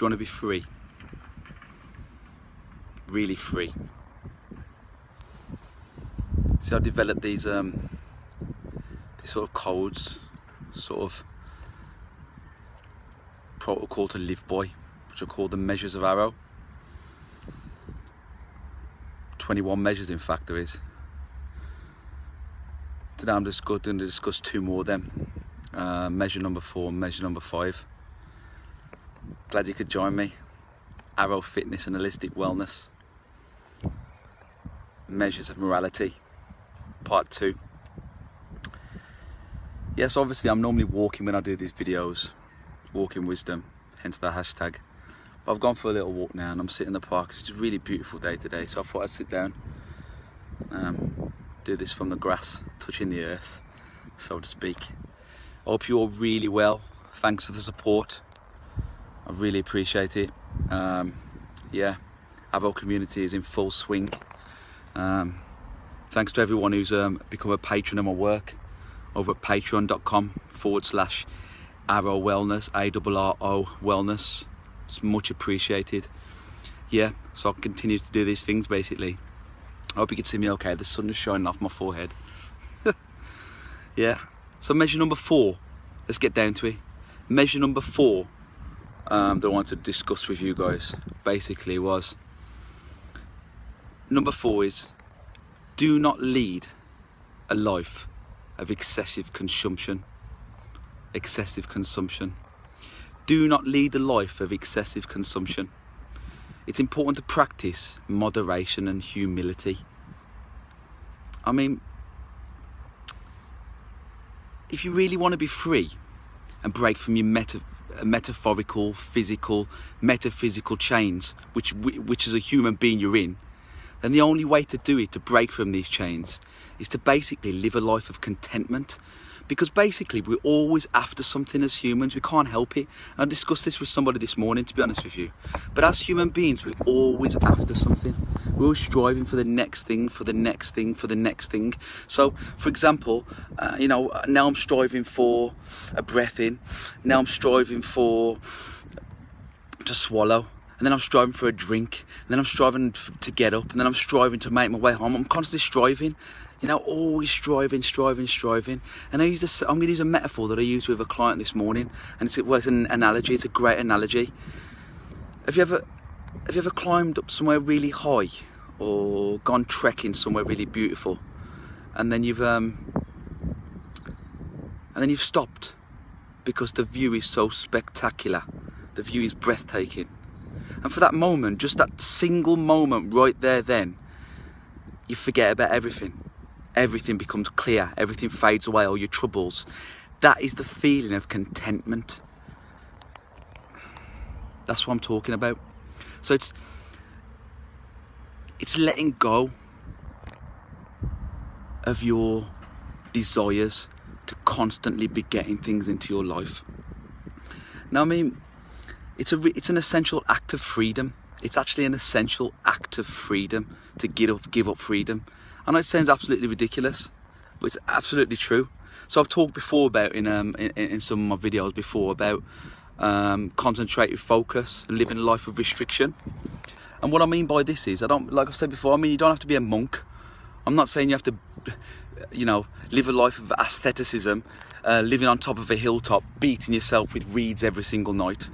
you want to be free? Really free. See, I developed these sort of codes, sort of protocol to live by, which are called the measures of Arro. 21 measures, in fact, there is. Today I'm just going to discuss two more of them. Measure number 4 and measure number 5. Glad you could join me. Arro Fitness and Holistic Wellness. Measures of Morality, part 2. Yes, obviously I'm normally walking when I do these videos. Walking wisdom, hence the hashtag. But I've gone for a little walk now and I'm sitting in the park. It's a really beautiful day today, so I thought I'd sit down, do this from the grass, touching the earth, so to speak. I hope you're all really well. Thanks for the support. I really appreciate it. Yeah, Arro community is in full swing. Thanks to everyone who's become a patron of my work over at patreon.com/Arro Wellness, ARRO Wellness. It's much appreciated. Yeah, so I can continue to do these things basically. I hope you can see me okay. The sun is shining off my forehead. Yeah, so measure number 4, let's get down to it. Measure number 4 that I wanted to discuss with you guys basically was, number 4 is, do not lead a life of excessive consumption. Excessive consumption. Do not lead a life of excessive consumption. It's important to practice moderation and humility. I mean, if you really want to be free and break from your metaphorical, physical, metaphysical chains, which as a human being you're in, then the only way to do it, to break from these chains, is to basically live a life of contentment. Because basically we're always after something as humans. We can't help it. I discussed this with somebody this morning, to be honest with you. But as human beings, we're always after something. We're always striving for the next thing, for the next thing, for the next thing. So, for example, you know, now I'm striving for a breath in. Now I'm striving to swallow. And then I'm striving for a drink. And then I'm striving to get up. And then I'm striving to make my way home. I'm constantly striving. You know, always striving. And I'm going to use a metaphor that I used with a client this morning, and it's an analogy. It's a great analogy. Have you ever climbed up somewhere really high, or gone trekking somewhere really beautiful, and then you've stopped because the view is so spectacular, the view is breathtaking, and for that moment, just that single moment right there, then you forget about everything. Everything becomes clear, everything fades away, all your troubles. That is the feeling of contentment. That's what I'm talking about. So it's letting go of your desires to constantly be getting things into your life. Now, I mean, it's an essential act of freedom. It's actually an essential act of freedom to give up freedom. I know it sounds absolutely ridiculous, but it's absolutely true. So I've talked before about in some of my videos before about concentrated focus and living a life of restriction. And what I mean by this is, like I've said before, I mean, you don't have to be a monk. I'm not saying you have to, you know, live a life of asceticism, living on top of a hilltop, beating yourself with reeds every single night.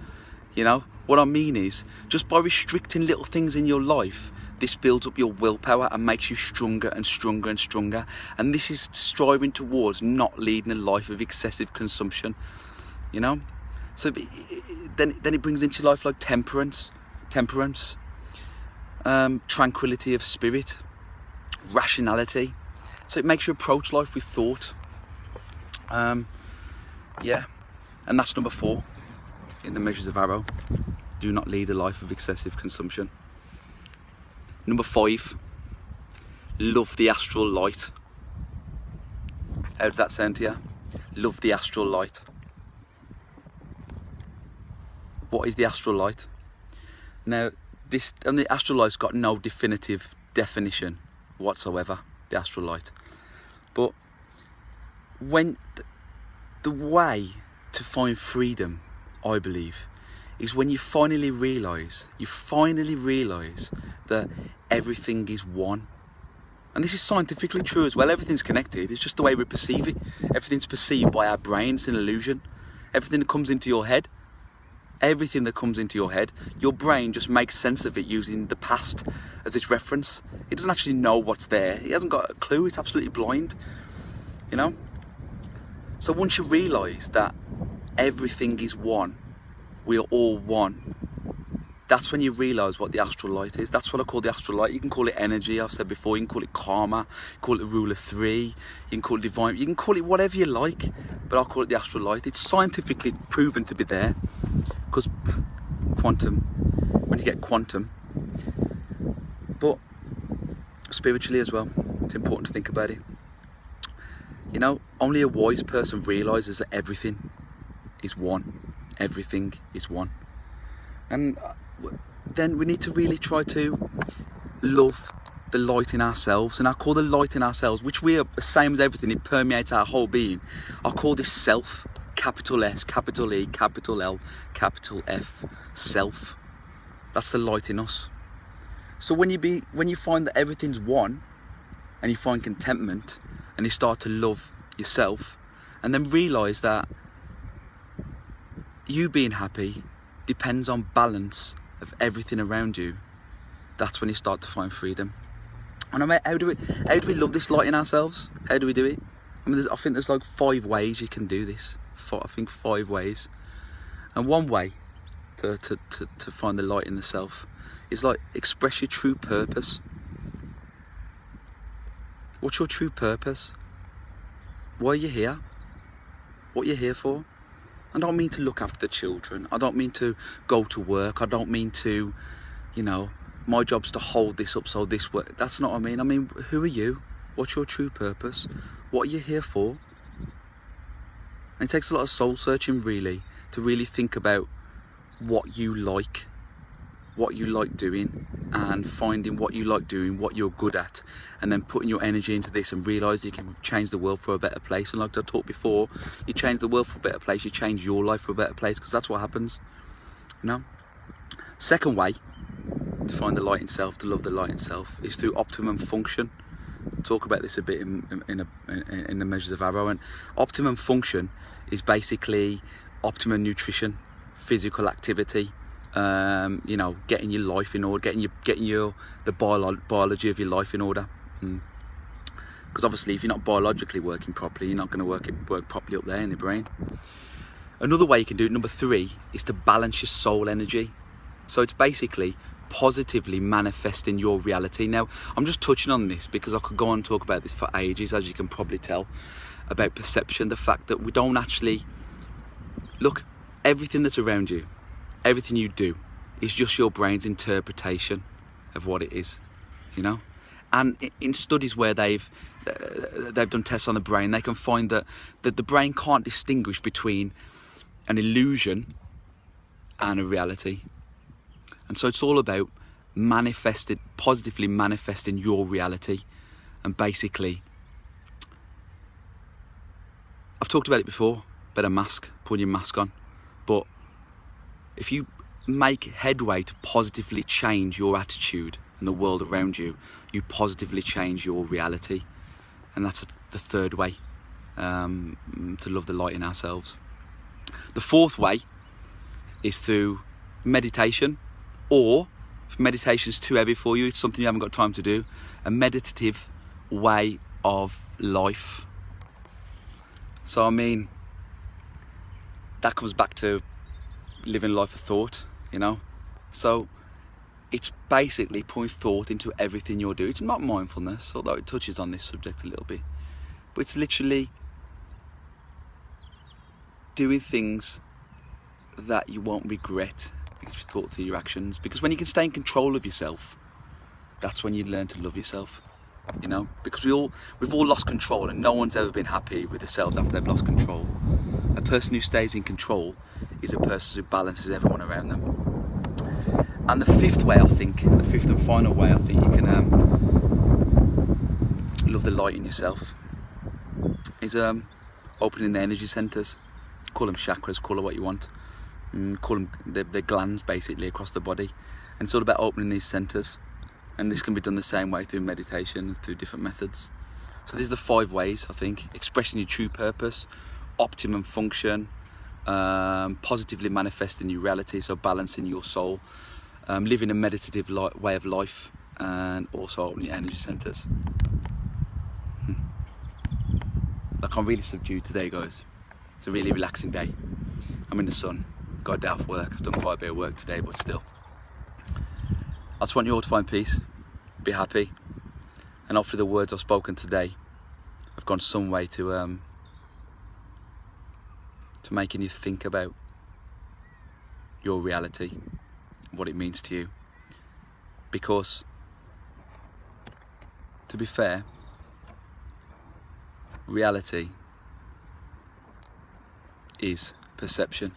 You know, what I mean is, just by restricting little things in your life, this builds up your willpower and makes you stronger and stronger and stronger. And this is striving towards not leading a life of excessive consumption, you know? So then it brings into life like temperance, tranquility of spirit, rationality. So it makes you approach life with thought. Yeah, and that's number 4 in the measures of Arro. Do not lead a life of excessive consumption. Number 5, love the astral light. How does that sound to you? Love the astral light. What is the astral light? Now, the astral light's got no definitive definition whatsoever, the astral light. But when the way to find freedom, I believe, is when you finally realise that everything is one. And this is scientifically true as well. Everything's connected. It's just the way we perceive it. Everything's perceived by our brain. It's an illusion. Everything that comes into your head, your brain just makes sense of it using the past as its reference. It doesn't actually know what's there. It hasn't got a clue. It's absolutely blind, you know? So once you realise that everything is one, we are all one, that's when you realise what the astral light is. That's what I call the astral light. You can call it energy, I've said before. You can call it karma, call it rule of three, you can call it divine, you can call it whatever you like, but I'll call it the astral light. It's scientifically proven to be there, because quantum, when you get quantum, but spiritually as well, it's important to think about it. You know, only a wise person realises that everything is one. Everything is one. And then we need to really try to love the light in ourselves. And I call the light in ourselves, which we are the same as everything, it permeates our whole being. I call this self, capital S, capital E, capital L, capital F, self. That's the light in us. So when you find that everything's one, and you find contentment, and you start to love yourself, and then realise that you being happy depends on balance of everything around you, that's when you start to find freedom. And I mean, how do we love this light in ourselves? How do we do it? I mean, I think there's like 5 ways you can do this. I think 5 ways. And one way to find the light in the self is like express your true purpose. What's your true purpose? Why are you here? What are you here for? I don't mean to look after the children. I don't mean to go to work. I don't mean to, you know, my job's to hold this up so this work. That's not what I mean. I mean, who are you? What's your true purpose? What are you here for? And it takes a lot of soul searching, really, to really think about what you like doing, and finding what you like doing, what you're good at, and then putting your energy into this and realise you can change the world for a better place. And like I talked before, you change the world for a better place, you change your life for a better place, because that's what happens, you know. Second way to find the light in self, to love the light in self, is through optimum function. I'll talk about this a bit in the measures of Arro. And optimum function is basically optimum nutrition, physical activity, you know, getting your life in order, getting the biology of your life in order. Because obviously, if you're not biologically working properly, you're not going to work properly up there in the brain. Another way you can do it, number 3, is to balance your soul energy. So it's basically positively manifesting your reality. Now, I'm just touching on this because I could go on and talk about this for ages, as you can probably tell, about perception, the fact that we don't actually look, everything that's around you, everything you do is just your brain's interpretation of what it is, you know. And in studies where they've done tests on the brain, they can find that the brain can't distinguish between an illusion and a reality. And so it's all about positively manifesting your reality. And basically, I've talked about it before, about a mask, putting your mask on, but if you make headway to positively change your attitude and the world around you, you positively change your reality. And that's the third way to love the light in ourselves. The fourth way is through meditation, or if meditation's too heavy for you, it's something you haven't got time to do, a meditative way of life. So I mean, that comes back to living life of thought, you know. So it's basically putting thought into everything you're doing. It's not mindfulness, although it touches on this subject a little bit, but it's literally doing things that you won't regret because you've thought through your actions. Because when you can stay in control of yourself, that's when you learn to love yourself, you know. Because we've all lost control, and no one's ever been happy with themselves after they've lost control. A person who stays in control is a person who balances everyone around them. And the fifth way, I think, the fifth and final way I think you can love the light in yourself is opening the energy centers. Call them chakras, call it what you want. call them the glands basically across the body, and it's all about opening these centers. And this can be done the same way through meditation, through different methods. So these are the 5 ways, I think: expressing your true purpose, optimum function, positively manifesting your reality, so balancing your soul, living a meditative way of life, and also opening your energy centers. Like, I'm really subdued today, guys. It's a really relaxing day. I'm in the sun, got a day off work. I've done quite a bit of work today, but still. I just want you all to find peace, be happy, and hopefully the words I've spoken today have gone some way to making you think about your reality, what it means to you. Because, to be fair, reality is perception.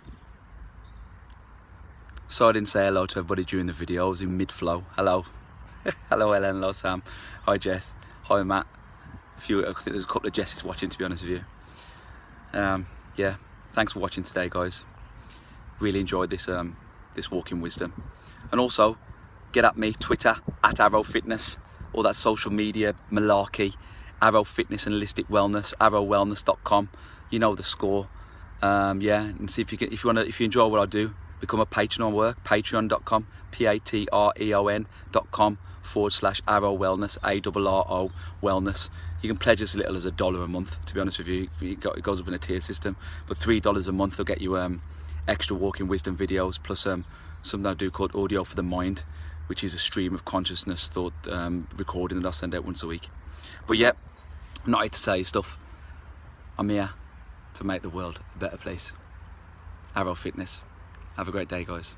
So I didn't say hello to everybody during the video. I was in mid-flow. Hello. Hello Ellen, hello Sam. Hi Jess. Hi Matt. I think there's a couple of Jesses watching, to be honest with you. Yeah, thanks for watching today, guys. Really enjoyed this this walk in wisdom. And also, get at me, Twitter, at Arro Fitness, all that social media malarkey, Arro Fitness and Holistic Wellness, arrowwellness.com. You know the score. Yeah, and see if you enjoy what I do, become a patron on work, patreon.com, patreon.com/Arro Wellness, ARRO Wellness. You can pledge as little as $1 a month, to be honest with you. It goes up in a tier system, but $3 a month will get you extra walking wisdom videos, plus something I do called Audio for the Mind, which is a stream of consciousness thought recording that I send out once a week. But yeah, I'm not here to say stuff. I'm here to make the world a better place. Arrow Fitness. Have a great day, guys.